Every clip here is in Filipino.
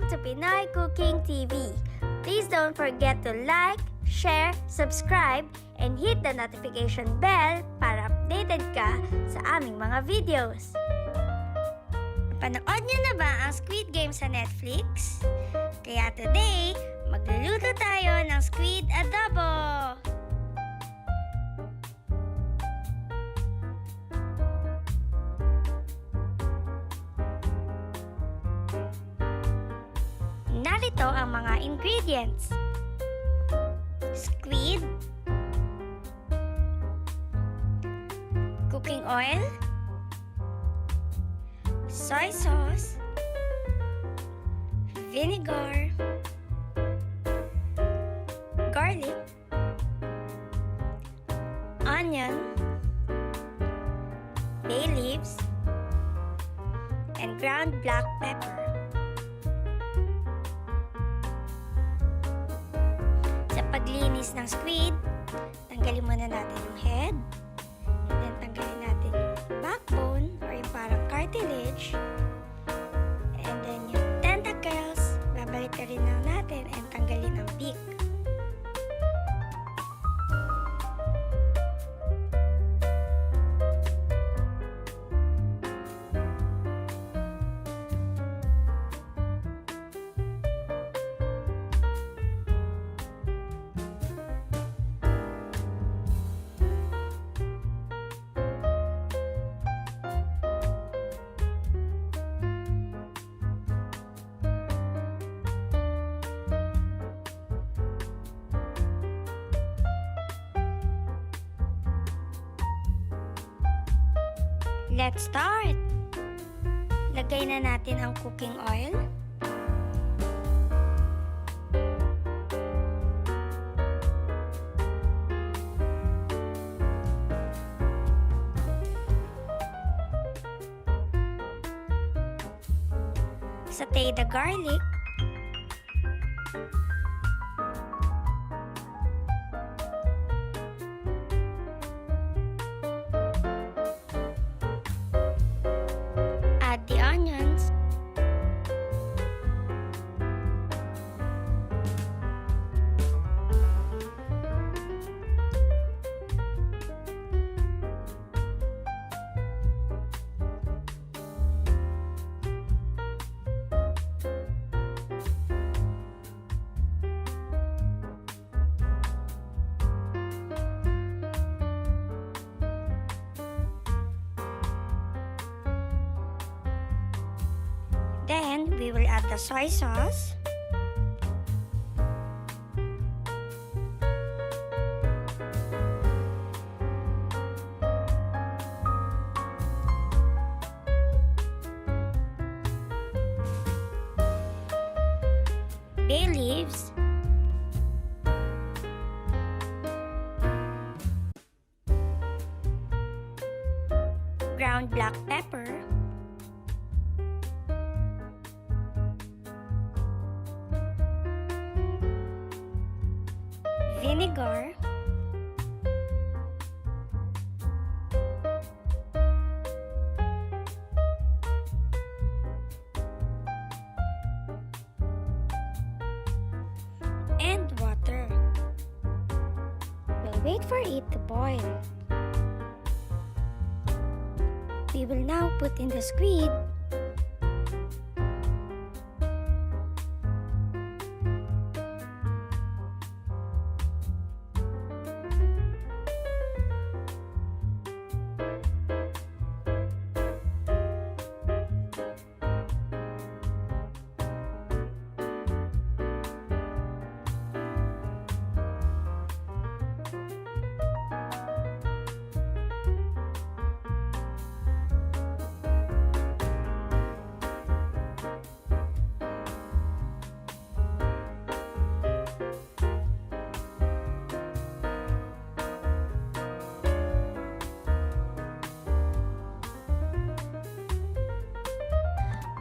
to Pinoy Cooking TV. Please don't forget to like, share, subscribe, and hit the notification bell para updated ka sa aming mga videos. Panood niyo na ba ang Squid Game sa Netflix? Kaya today, magluluto tayo ng Squid Adobo! Narito ang mga ingredients. Squid, cooking oil, soy sauce, vinegar, garlic, onion, bay leaves, and ground black pepper. Sa paglinis ng squid, tanggalin muna natin yung head, and then tanggalin natin yung backbone or yung parang cartilage, and then yung tentacles, babalik na rin lang natin and tanggalin ang beak. Let's start! Lagay na natin ang cooking oil. Saute the garlic. Add the onions. Then, we will add the soy sauce. Bay leaves. Ground black pepper. Vinegar, and water. We'll wait for it to boil. We will now put in the squid.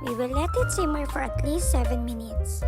We will let it simmer for at least 7 minutes.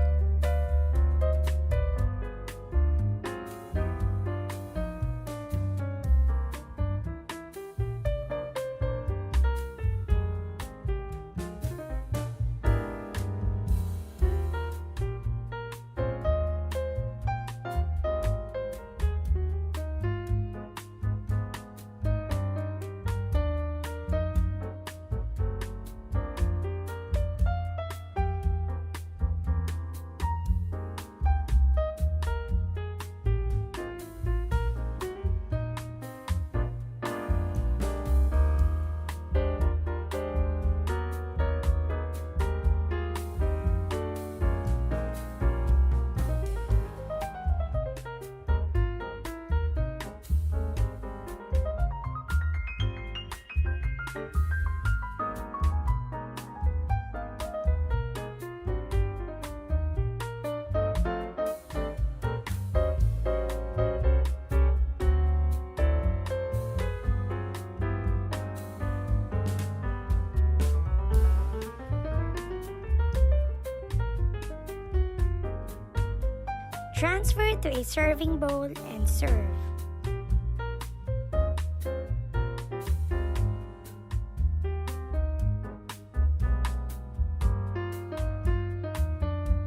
Transfer to a serving bowl and serve.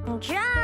Jung-jae!